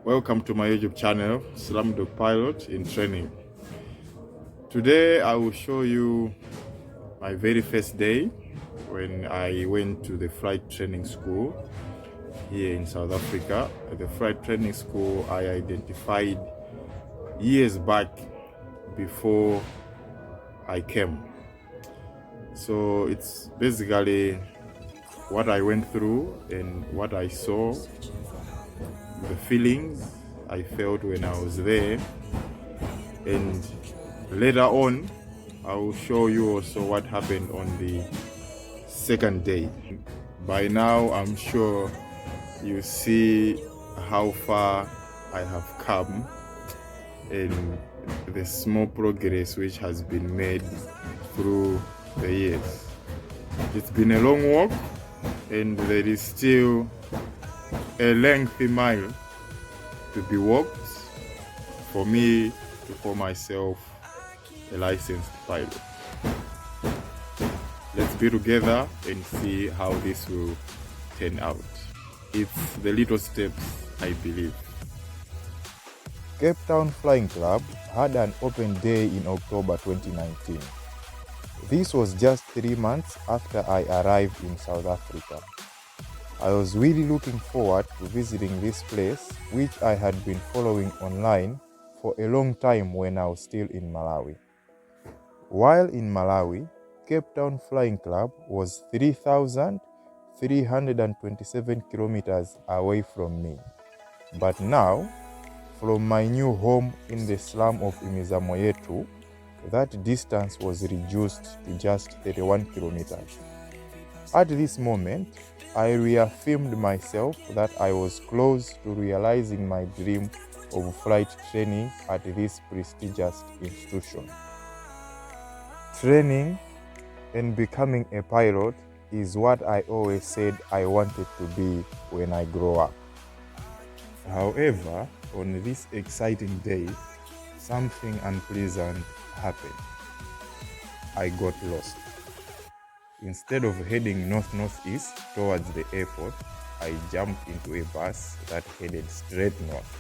Welcome to my YouTube channel, Slumdog Pilot in Training. Today I will show you my very first day when I went to the flight training school here in South Africa. At the flight training school I identified years back before I came. So it's basically what I went through and what I saw, the feelings I felt when I was there, and later on I will show you also what happened on the second day. By now I'm sure you see how far I have come and the small progress which has been made through the years. It's been a long walk and there is still a lengthy mile to be walked for me to call myself a licensed pilot. Let's be together and see how this will turn out. It's the little steps, I believe. Cape Town Flying Club had an open day in October 2019. This was just 3 months after I arrived in South Africa. I was really looking forward to visiting this place, which I had been following online for a long time when I was still in Malawi. While in Malawi, Cape Town Flying Club was 3,327 kilometers away from me. But now, from my new home in the slum of Imizamoyetu, that distance was reduced to just 31 kilometers. At this moment, I reaffirmed myself that I was close to realizing my dream of flight training at this prestigious institution. Training and becoming a pilot is what I always said I wanted to be when I grow up. However, on this exciting day, something unpleasant happened. I got lost. Instead of heading north-northeast towards the airport, I jumped into a bus that headed straight north.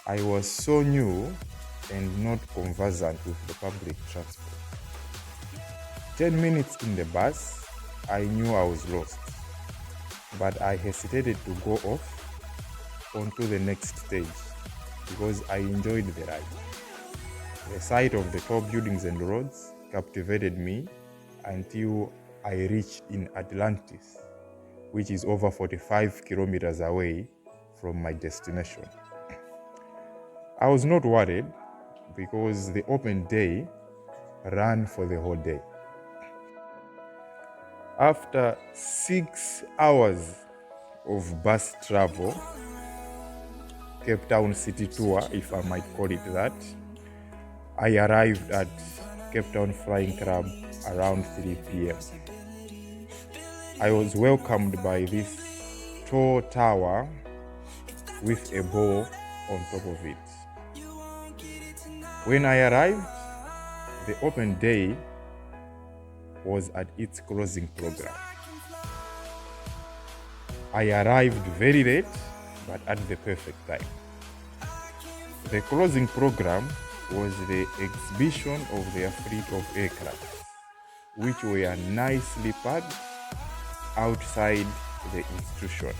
I was so new and not conversant with the public transport. 10 minutes in the bus, I knew I was lost, but I hesitated to go off onto the next stage because I enjoyed the ride. The sight of the tall buildings and roads captivated me until I reached in Atlantis, which is over 45 kilometers away from my destination. I was not worried because the open day ran for the whole day. After 6 hours of bus travel, Cape Town City Tour, if I might call it that, I arrived at Cape Town Flying Club around 3 p.m. I was welcomed by this tall tower with a ball on top of it. When I arrived, the open day was at its closing program. I arrived very late, but at the perfect time. The closing program was the exhibition of their fleet of aircraft, which were nicely parked outside the institution.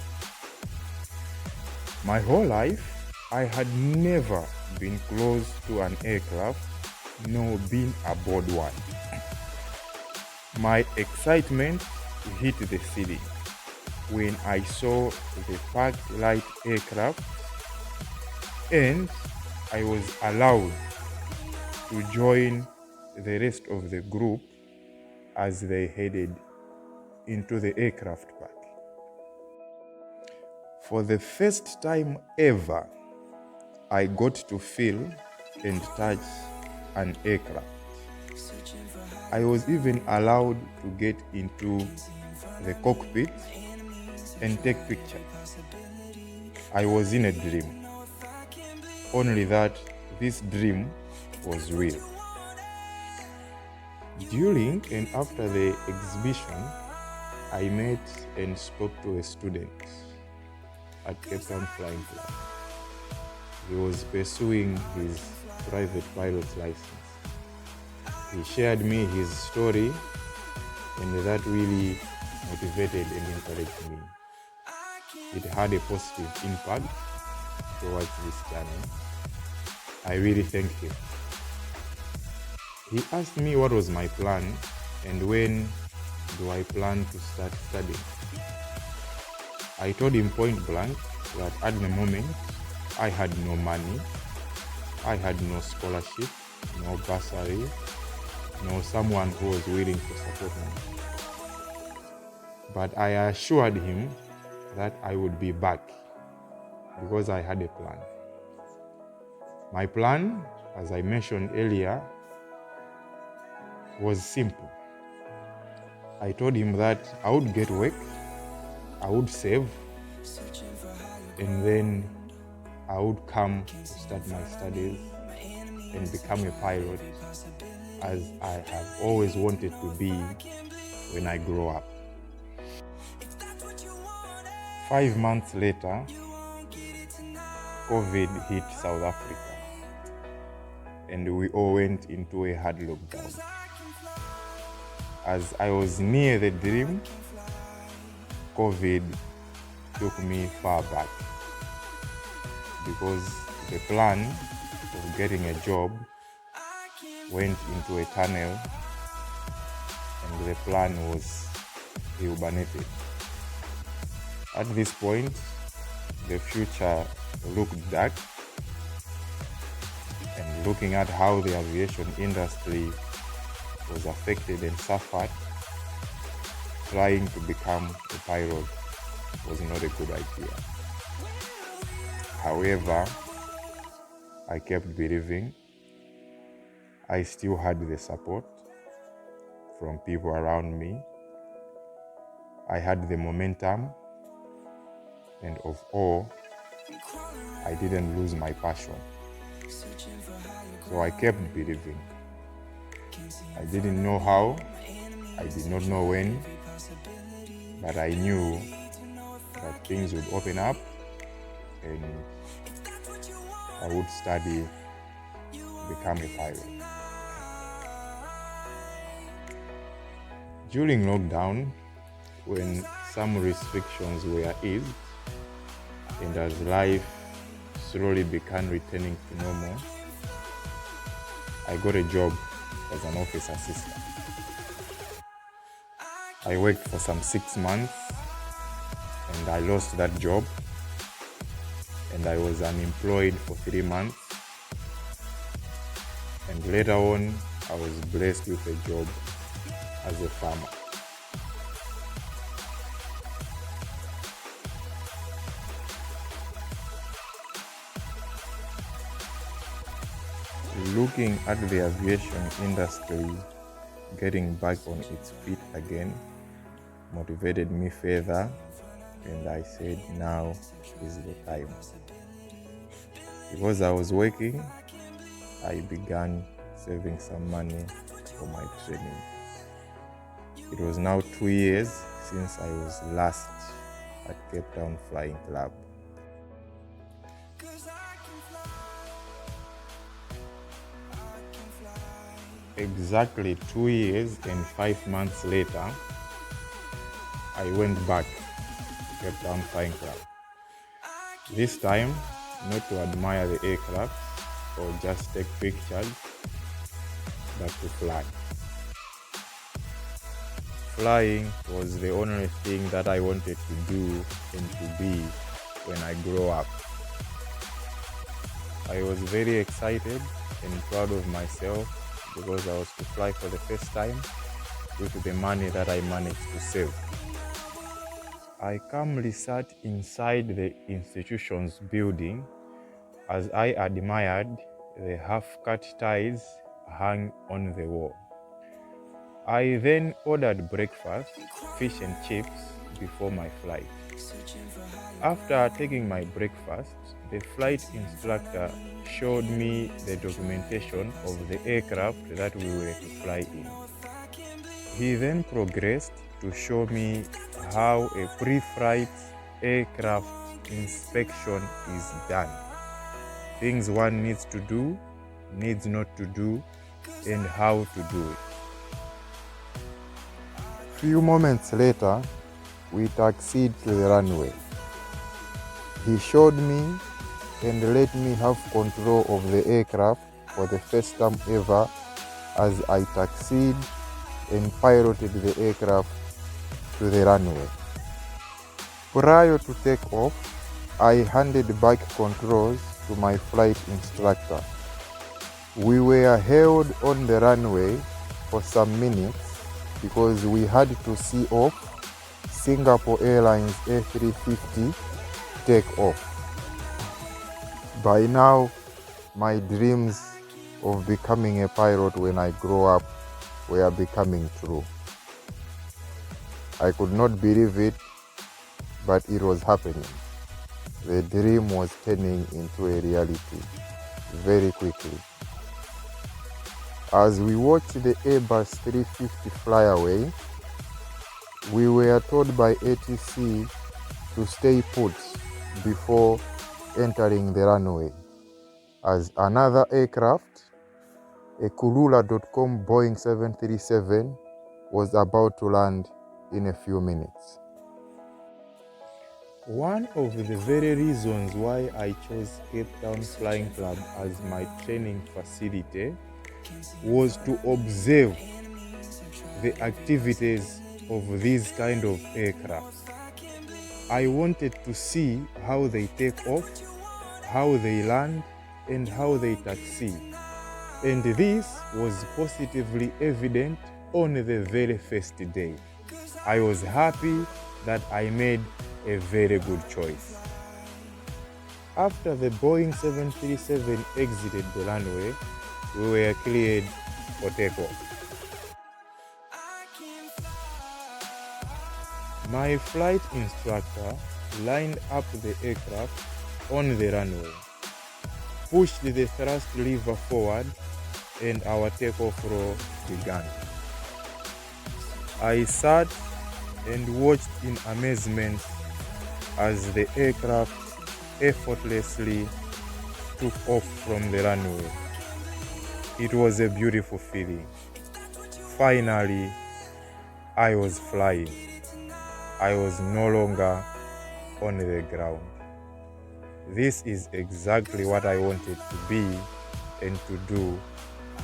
My whole life, I had never been close to an aircraft nor been aboard one. My excitement hit the ceiling when I saw the parked light aircraft and I was allowed to join the rest of the group as they headed into the aircraft park. For the first time ever, I got to feel and touch an aircraft. I was even allowed to get into the cockpit and take pictures. I was in a dream. Only that this dream was real. During and after the exhibition, I met and spoke to a student. at Cape Town Flying Club. He was pursuing his private pilot's license. He shared me his story, and that really motivated and encouraged me. It had a positive impact towards this journey. I really thank him. He asked me what was my plan and when do I plan to start studying. I told him point blank that at the moment I had no money, I had no scholarship, no bursary, no someone who was willing to support me. But I assured him that I would be back because I had a plan. My plan, as I mentioned earlier, was simple. I told him that I would get work, I would save, and then I would come to start my studies and become a pilot, as I have always wanted to be when I grow up. 5 months later, COVID hit South Africa, and we all went into a hard lockdown. As I was near the dream, COVID took me far back, because the plan of getting a job went into a tunnel, and the plan was rejuvenated. At this point, the future looked dark, and looking at how the aviation industry was affected and suffered, trying to become a pilot was not a good idea. However, I kept believing. I still had the support from people around me. I had the momentum, and of all, I didn't lose my passion. So I kept believing. I didn't know how, I did not know when, but I knew that things would open up and I would study to become a pilot. During lockdown, when some restrictions were eased, and as life slowly began returning to normal, I got a job as an office assistant. I worked for some 6 months, and I lost that job, and I was unemployed for 3 months, and later on I was blessed with a job as a farmer. Looking at the aviation industry getting back on its feet again motivated me further, and I said now is the time. Because I was working, I began saving some money for my training. It was now 2 years since I was last at Cape Town Flying Club. Exactly 2 years and 5 months later, I went back to Cape Town Flying Club. This time, not to admire the aircraft or just take pictures, but to fly. Flying was the only thing that I wanted to do and to be when I grow up. I was very excited and proud of myself because I was to fly for the first time with the money that I managed to save. I calmly sat inside the institution's building as I admired the half-cut ties hung on the wall. I then ordered breakfast, fish and chips before my flight. After taking my breakfast, the flight instructor showed me the documentation of the aircraft that we were to fly in. He then progressed to show me how a pre-flight aircraft inspection is done. Things one needs to do, needs not to do, and how to do it. Few moments later, we taxied to the runway. He showed me and let me have control of the aircraft for the first time ever as I taxied and piloted the aircraft to the runway. Prior to takeoff, I handed back controls to my flight instructor. We were held on the runway for some minutes because we had to see off Singapore Airlines A350 takeoff. By now, my dreams of becoming a pilot when I grow up were becoming true. I could not believe it, but it was happening. The dream was turning into a reality very quickly. As we watched the Airbus 350 fly away, we were told by ATC to stay put before entering the runway, as another aircraft, a Kulula.com Boeing 737, was about to land in a few minutes. One of the very reasons why I chose Cape Town Flying Club as my training facility was to observe the activities of these kind of aircraft. I wanted to see how they take off, how they land, and how they taxi. And this was positively evident on the very first day. I was happy that I made a very good choice. After the Boeing 737 exited the runway, we were cleared for takeoff. My flight instructor lined up the aircraft on the runway, pushed the thrust lever forward, and our takeoff roll began. I sat and watched in amazement as the aircraft effortlessly took off from the runway. It was a beautiful feeling. Finally, I was flying. I was no longer on the ground. This is exactly what I wanted to be and to do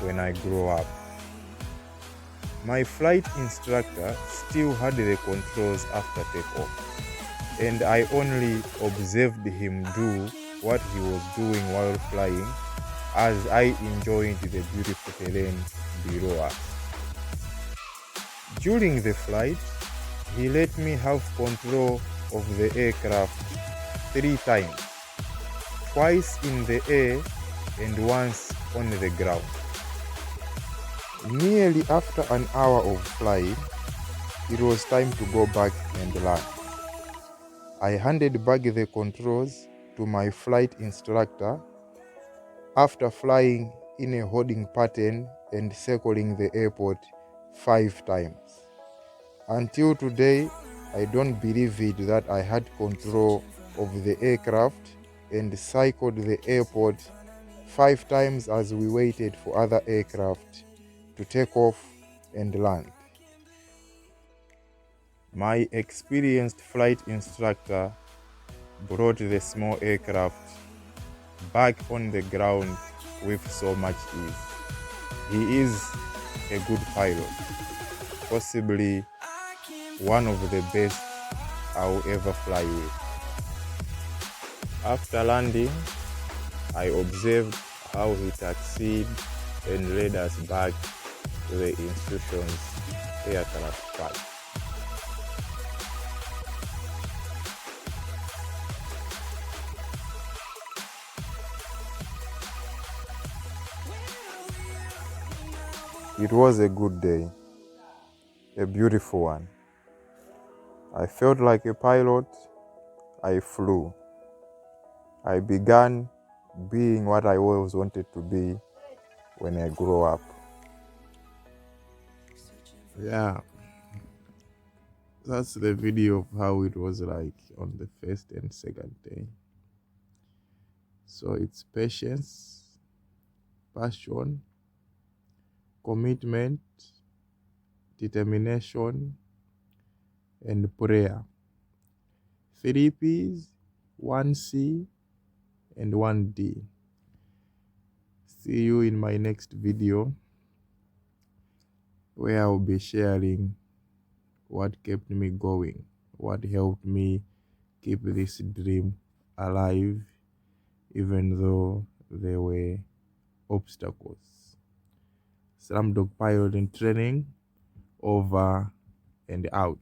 when I grow up. My flight instructor still had the controls after takeoff, and I only observed him do what he was doing while flying as I enjoyed the beautiful terrain below us. During the flight, he let me have control of the aircraft 3 times, twice in the air and once on the ground. Nearly after an hour of flying, it was time to go back and land. I handed back the controls to my flight instructor after flying in a holding pattern and circling the airport 5 times. Until today, I don't believe it that I had control of the aircraft and cycled the airport 5 times as we waited for other aircraft to take off and land. My experienced flight instructor brought the small aircraft back on the ground with so much ease. He is a good pilot, possibly one of the best I'll ever fly with. After landing, I observed how he taxied and led us back to the institution's aircraft park. It was a good day, a beautiful one. I felt like a pilot. I flew. I began being what I always wanted to be when I grow up. Yeah. That's the video of how it was like on the first and second day. So it's patience, passion, commitment, determination, and prayer. 3 P's, 1 C, and 1 D. See you in my next video, where I'll be sharing what kept me going, what helped me keep this dream alive, even though there were obstacles. Slumdog Pilot in Training, over and out.